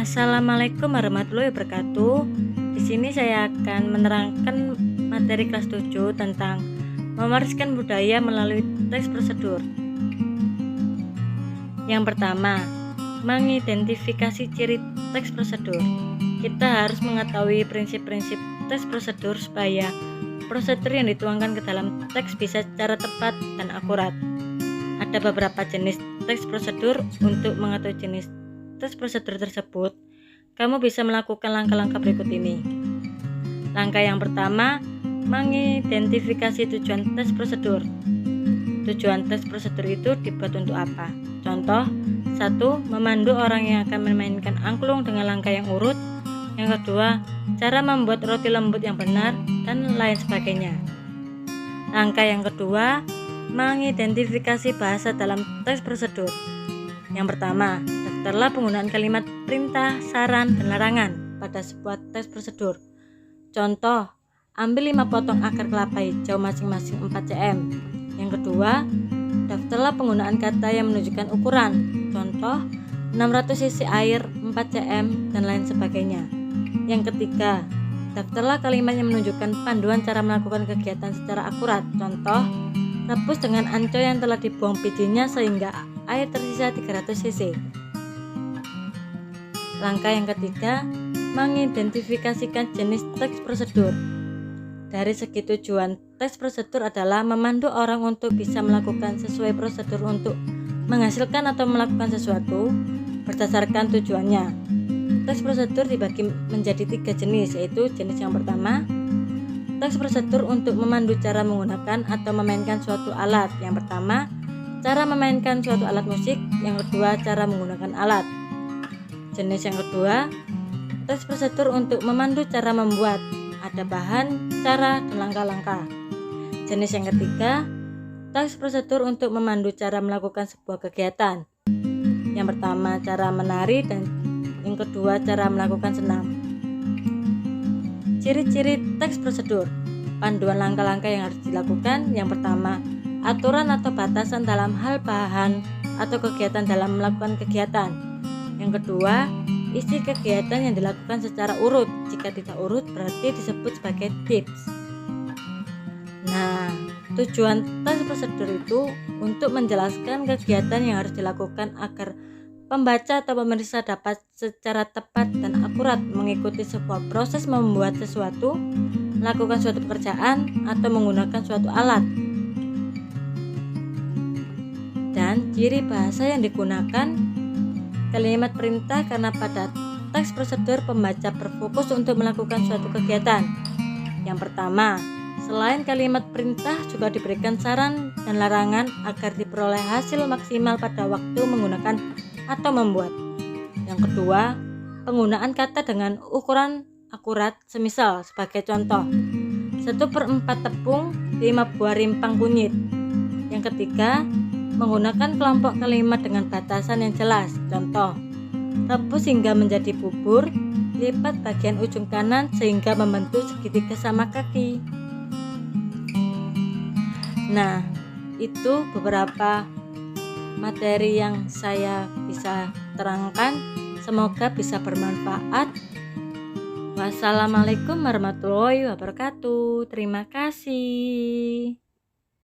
Assalamualaikum warahmatullahi wabarakatuh. Di sini saya akan menerangkan materi kelas 7 tentang mewariskan budaya melalui teks prosedur. Yang pertama, mengidentifikasi ciri teks prosedur. Kita harus mengetahui prinsip-prinsip teks prosedur supaya prosedur yang dituangkan ke dalam teks bisa secara tepat dan akurat. Ada beberapa jenis teks prosedur. Untuk mengetahui jenis teks prosedur tersebut, kamu bisa melakukan langkah-langkah berikut ini. Langkah yang pertama, mengidentifikasi tujuan tes prosedur. Tujuan tes prosedur itu dibuat untuk apa? Contoh, 1. Memandu orang yang akan memainkan angklung dengan langkah yang urut. Yang kedua, cara membuat roti lembut yang benar, dan lain sebagainya. Langkah yang kedua, mengidentifikasi bahasa dalam tes prosedur. Yang pertama, daftarlah penggunaan kalimat perintah, saran, dan larangan pada sebuah tes prosedur. Contoh, ambil 5 potong akar kelapa hijau masing-masing 4 cm. Yang kedua, daftarlah penggunaan kata yang menunjukkan ukuran. Contoh, 600 cc air 4 cm, dan lain sebagainya. Yang ketiga, daftarlah kalimat yang menunjukkan panduan cara melakukan kegiatan secara akurat. Contoh, rebus dengan ancur yang telah dibuang bijinya sehingga air tersisa 300 cc. Langkah yang ketiga, mengidentifikasikan jenis teks prosedur. Dari segi tujuan teks prosedur adalah memandu orang untuk bisa melakukan sesuai prosedur untuk menghasilkan atau melakukan sesuatu berdasarkan tujuannya. Teks prosedur dibagi menjadi 3 jenis, yaitu jenis yang pertama, teks prosedur untuk memandu cara menggunakan atau memainkan suatu alat. Yang pertama, cara memainkan suatu alat musik. Yang kedua, cara menggunakan alat. Jenis yang kedua, teks prosedur untuk memandu cara membuat. Ada bahan, cara, dan langkah-langkah. Jenis yang ketiga, teks prosedur untuk memandu cara melakukan sebuah kegiatan. Yang pertama, cara menari, dan yang kedua, cara melakukan senam. Ciri-ciri teks prosedur. Panduan langkah-langkah yang harus dilakukan. Yang pertama, aturan atau batasan dalam hal bahan atau kegiatan dalam melakukan kegiatan. Yang kedua, isi kegiatan yang dilakukan secara urut. Jika tidak urut, berarti disebut sebagai tips. Nah, tujuan tes prosedur itu untuk menjelaskan kegiatan yang harus dilakukan agar pembaca atau pemirsa dapat secara tepat dan akurat mengikuti sebuah proses membuat sesuatu, melakukan suatu pekerjaan, atau menggunakan suatu alat. Dan ciri bahasa yang digunakan, kalimat perintah karena pada teks prosedur pembaca berfokus untuk melakukan suatu kegiatan. Yang pertama, selain kalimat perintah juga diberikan saran dan larangan agar diperoleh hasil maksimal pada waktu menggunakan atau membuat. Yang kedua, penggunaan kata dengan ukuran akurat, semisal sebagai contoh, 1/4 tepung, 5 buah rimpang kunyit. Yang ketiga, menggunakan kelompok kalimat dengan batasan yang jelas. Contoh, rebus hingga menjadi bubur, lipat bagian ujung kanan sehingga membentuk segitiga sama kaki. Nah, itu beberapa materi yang saya bisa terangkan. Semoga bisa bermanfaat. Wassalamualaikum warahmatullahi wabarakatuh. Terima kasih.